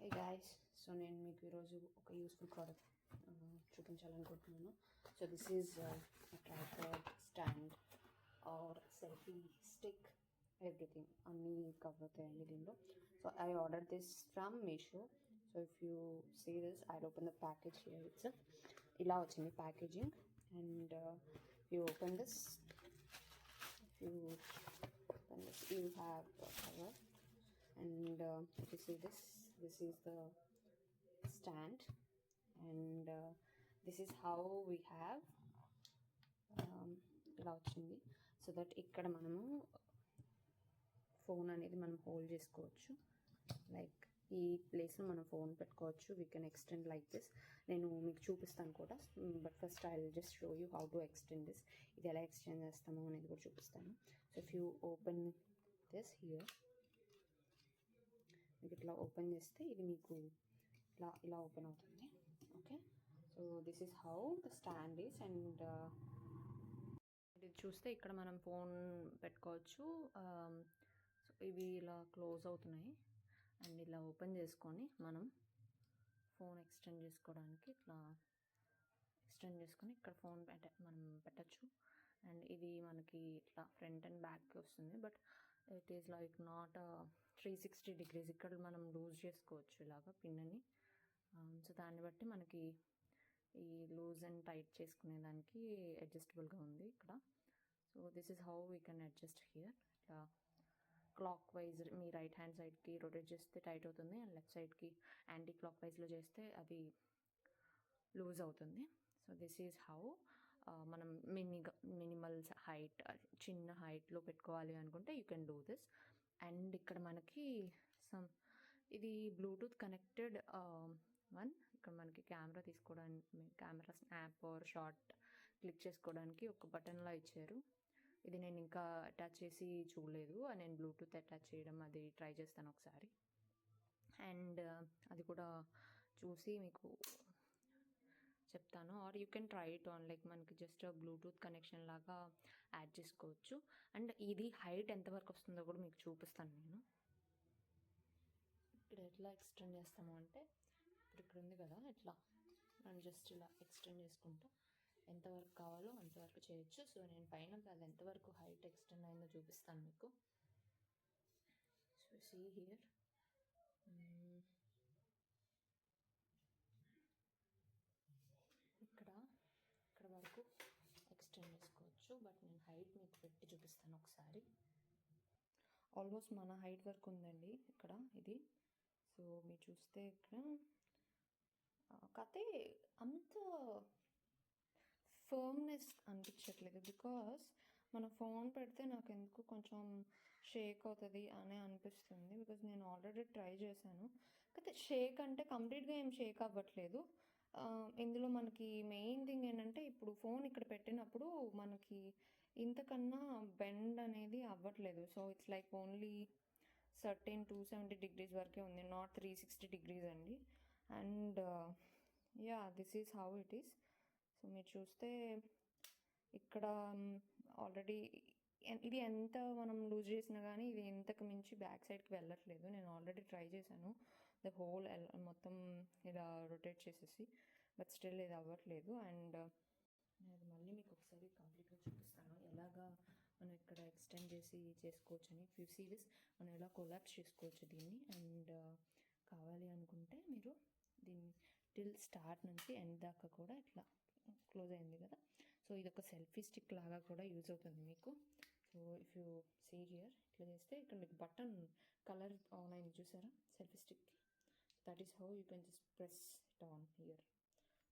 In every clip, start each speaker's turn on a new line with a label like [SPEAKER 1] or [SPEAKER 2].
[SPEAKER 1] Hey guys, so నేను మీకు ఈరోజు ఒక యూస్ఫుల్ ప్రోడక్ట్ చూపించాలనుకుంటున్నాను. So this is tripod stand or selfie stick, everything అన్నీ కవర్ అవుతాయండి దీనిలో. So I order this from Meesho. So if you see this, I open the package here itself. ఇలా వచ్చింది packaging. And you open this, you open this, you have a cover. And if you see this is the stand. And this is how we have ఇలా వచ్చింది. So that ఇక్కడ మనము phone అనేది మనం hold చేసుకోవచ్చు. Like ఈ ప్లేస్లో మనం ఫోన్ పెట్టుకోవచ్చు. We can extend like this. నేను మీకు చూపిస్తాను కూడా, but first I will just show you how to extend this. ఇది ఎలా ఎక్స్టెండ్ చేస్తామో అనేది కూడా చూపిస్తాను. So if you open this here, మీకు ఇట్లా ఓపెన్ చేస్తే ఇది మీకు ఇలా ఓపెన్ అవుతుంది. Okay, so this is how the stand is. And ఇది చూస్తే ఇక్కడ మనం ఫోన్ పెట్టుకోవచ్చు. సో ఇవి ఇలా క్లోజ్ అవుతున్నాయి. అండ్ ఇలా ఓపెన్ చేసుకొని మనం ఫోన్ ఎక్స్టెండ్ చేసుకోవడానికి ఇట్లా ఎక్స్టెండ్ చేసుకొని ఇక్కడ ఫోన్ మనం పెట్టచ్చు. అండ్ ఇది మనకి ఇట్లా ఫ్రంట్ అండ్ బ్యాక్ వస్తుంది. But it is like not 360 degrees. ఇక్కడ మనం లూజ్ చేసుకోవచ్చు ఇలాగా పిన్ అని. సో దాన్ని బట్టి మనకి ఈ లూజ్ అండ్ టైట్ చేసుకునే దానికి అడ్జస్టబుల్గా ఉంది ఇక్కడ. So this is how we can adjust here. ఇట్లా క్లాక్ వైజ్ మీ రైట్ హ్యాండ్ సైడ్కి రొటేట్ చేస్తే టైట్ అవుతుంది, అండ్ లెఫ్ట్ సైడ్కి యాంటీ క్లాక్ వైజ్లో చేస్తే అది లూజ్ అవుతుంది. సో దిస్ ఈజ్ హౌ మనం మినిమల్ హైట్, చిన్న హైట్లో పెట్టుకోవాలి అనుకుంటే you can do this. And ఇక్కడ మనకి ఇది బ్లూటూత్ కనెక్టెడ్ వన్. ఇక్కడ మనకి కెమెరా తీసుకోవడానికి, camera snap or short click చేసుకోవడానికి ఒక బటన్లా ఇచ్చారు. ఇది నేను ఇంకా అటాచ్ చేసి చూడలేదు. నేను బ్లూటూత్ అటాచ్ చేయడం అది ట్రై చేస్తాను ఒకసారి. అండ్ అది కూడా చూసి మీకు చెప్తాను. Or you can try it on, like మనకి జస్ట్ బ్లూటూత్ కనెక్షన్ లాగా యాడ్ చేసుకోవచ్చు. అండ్ ఇది హైట్ ఎంతవరకు వస్తుందో కూడా మీకు చూపిస్తాను నేను. ఇక్కడ ఎట్లా ఎక్స్టెండ్ చేస్తాము అంటే, ఇప్పుడు ఇక్కడ ఉంది కదా, ఇట్లా మనం జస్ట్ ఇలా ఎక్స్టెండ్ చేసుకుంటూ ఎంతవరకు కావాలో అంతవరకు చేయొచ్చు. సో నేను పైన అది ఎంతవరకు హైట్ ఎక్స్టెండ్ అయిందో చూపిస్తాను మీకు. సో సీ హియర్, ఇక్కడ వరకు ఎక్స్టెండ్ చేసుకోవచ్చు. బట్ నేను హైట్ మీకు పెట్టి చూపిస్తాను ఒకసారి. ఆల్మోస్ట్ మన హైట్ వరకు ఉందండి ఇక్కడ ఇది. సో మీరు చూస్తే ఇక్కడ కతే అంత ఫర్మ్నెస్ అనిపించట్లేదు. బికాస్ మన ఫోన్ పెడితే నాకు ఎందుకు కొంచెం షేక్ అవుతుంది అని అనిపిస్తుంది. బికాజ్ నేను ఆల్రెడీ ట్రై చేశాను. అయితే షేక్ అంటే కంప్లీట్గా ఏం షేక్ అవ్వట్లేదు. ఇందులో మనకి మెయిన్ థింగ్ ఏంటంటే, ఇప్పుడు ఫోన్ ఇక్కడ పెట్టినప్పుడు మనకి ఇంతకన్నా బెండ్ అనేది అవ్వట్లేదు. So it's like only 270 degrees వరకే ఉంది, నాట్ 360 degrees అండి. And yeah, this is how it is. So మీరు చూస్తే ఇక్కడ ఆల్రెడీ ఇది ఎంత మనం లూజ్ చేసినా కానీ ఇది ఎంతకు మించి బ్యాక్ సైడ్కి వెళ్ళట్లేదు. నేను ఆల్రెడీ ట్రై చేశాను ద హోల్ మొత్తం ఇలా రొటేట్ చేసేసి, బట్ స్టిల్ ఇది అవ్వట్లేదు. అండ్ నేను అది మళ్ళీ మీకు ఒకసారి కంప్లీట్గా చూపిస్తాను ఎలాగా మనం ఇక్కడ ఎక్స్టెండ్ చేసి చేసుకోవచ్చు అని. ఇఫ్ యూ సీ దిస్, మనం ఎలా కొలాప్స్ చేసుకోవచ్చు దీన్ని. అండ్ కావాలి అనుకుంటే మీరు దీన్ని టిల్ స్టార్ట్ నుంచి ఎండ్ దాకా కూడా ఇట్లా క్లోజ్ అయింది కదా. సో ఇది ఒక సెల్ఫీ స్టిక్ లాగా కూడా యూజ్ అవుతుంది మీకు. So if you see here, ఇట్లా చేస్తే ఇక్కడ మీకు బటన్ కలర్ ఆన్ అయింది చూసారా selfie stick. That is how you can just press it on here.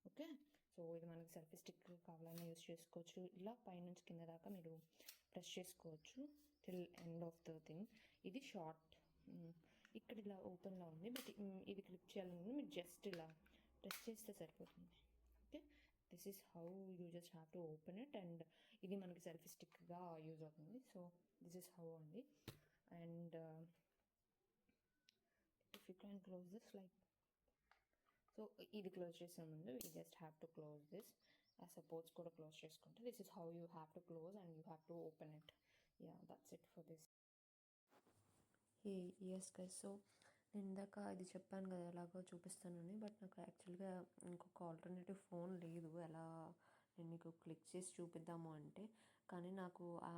[SPEAKER 1] Okay, so ఇది మనకి సెల్ఫీ స్టిక్ కావాలన్నా యూజ్ చేసుకోవచ్చు. ఇలా పైనుంచి కింద దాకా మీరు ప్రెస్ చేసుకోవచ్చు till end of the thing. ఇది షార్ట్, ఇక్కడ ఇలా ఓపెన్లో ఉంది. బట్ ఇది క్లిక్ చేయాలని మీరు జస్ట్ ఇలా ప్రెస్ చేస్తే సరిపోతుంది. Okay, this is how you just have to open it. And ఇది మనకి సెల్ఫీ స్టిక్గా యూజ్ అవుతుంది. సో దిస్ ఈస్ హౌ అండి. And if you can close this like, so ఇది క్లోజ్ చేసే ముందు you just have to close this. ఆ supports కూడా క్లోజ్ చేసుకుంటే this is how you have to close and you have to open it. Yeah, that's it for this. Yes guys, so
[SPEAKER 2] ఇందాక ఇది చెప్పాను కదా ఎలాగో చూపిస్తానని, బట్ నాకు యాక్చువల్గా ఇంకొక ఆల్టర్నేటివ్ ఫోన్ లేదు ఎలా నేను మీకు క్లిక్ చేసి చూపిద్దాము అంటే. కానీ నాకు ఆ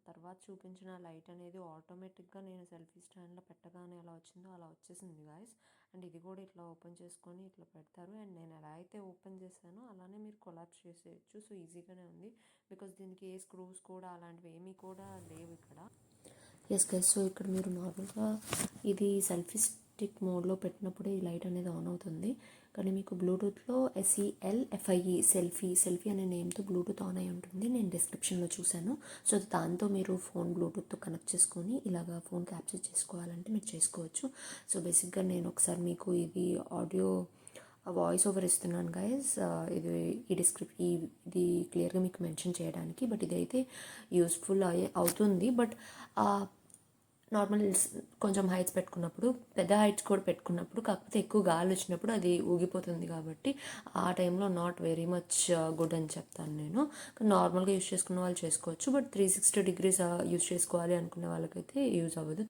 [SPEAKER 2] తర్వాత చూపించిన లైట్ అనేది ఆటోమేటిక్గా నేను సెల్ఫీ స్టాండ్లో పెట్టగానే ఎలా వచ్చిందో అలా వచ్చేసింది గాయస్. అండ్ ఇది కూడా ఇట్లా ఓపెన్ చేసుకొని ఇట్లా పెడతారు. అండ్ నేను ఎలా అయితే ఓపెన్ చేశానో అలానే మీరు కొలాప్స్ చేసేయచ్చు. సో ఈజీగానే ఉంది, బికాస్ దీనికి ఏ స్క్రూస్ కూడా అలాంటివి ఏమీ కూడా లేవు ఇక్కడ. ఎస్ గైస్, సో ఇక్కడ మీరు నార్మల్గా ఇది సెల్ఫీ స్టిక్ మోడ్లో పెట్టినప్పుడే ఈ లైట్ అనేది ఆన్ అవుతుంది. కానీ మీకు బ్లూటూత్లో SELFIE సెల్ఫీ అనే నేమ్తో బ్లూటూత్ ఆన్ అయి ఉంటుంది. నేను డిస్క్రిప్షన్లో చూశాను. సో దాంతో మీరు ఫోన్ బ్లూటూత్తో కనెక్ట్ చేసుకొని ఇలాగా ఫోన్ క్యాప్చర్ చేసుకోవాలంటే మీరు చేసుకోవచ్చు. సో బేసిక్గా నేను ఒకసారి మీకు ఇది ఆడియో వాయిస్ ఓవర్ ఇస్తున్నాను గైస్. ఇది క్లియర్గా మీకు మెన్షన్ చేయడానికి. బట్ ఇదైతే యూస్ఫుల్ అవుతుంది. బట్ నార్మల్ కొంచెం హైట్స్ పెట్టుకున్నప్పుడు, పెద్ద హైట్స్ కూడా పెట్టుకున్నప్పుడు, కాకపోతే ఎక్కువ గాలి వచ్చినప్పుడు అది ఊగిపోతుంది. కాబట్టి ఆ టైంలో నాట్ వెరీ మచ్ గుడ్ అని చెప్తాను నేను. నార్మల్గా యూస్ చేసుకున్న వాళ్ళు చేసుకోవచ్చు. బట్ 360 degrees యూస్ చేసుకోవాలి అనుకునే వాళ్ళకైతే యూజ్ అవ్వదు.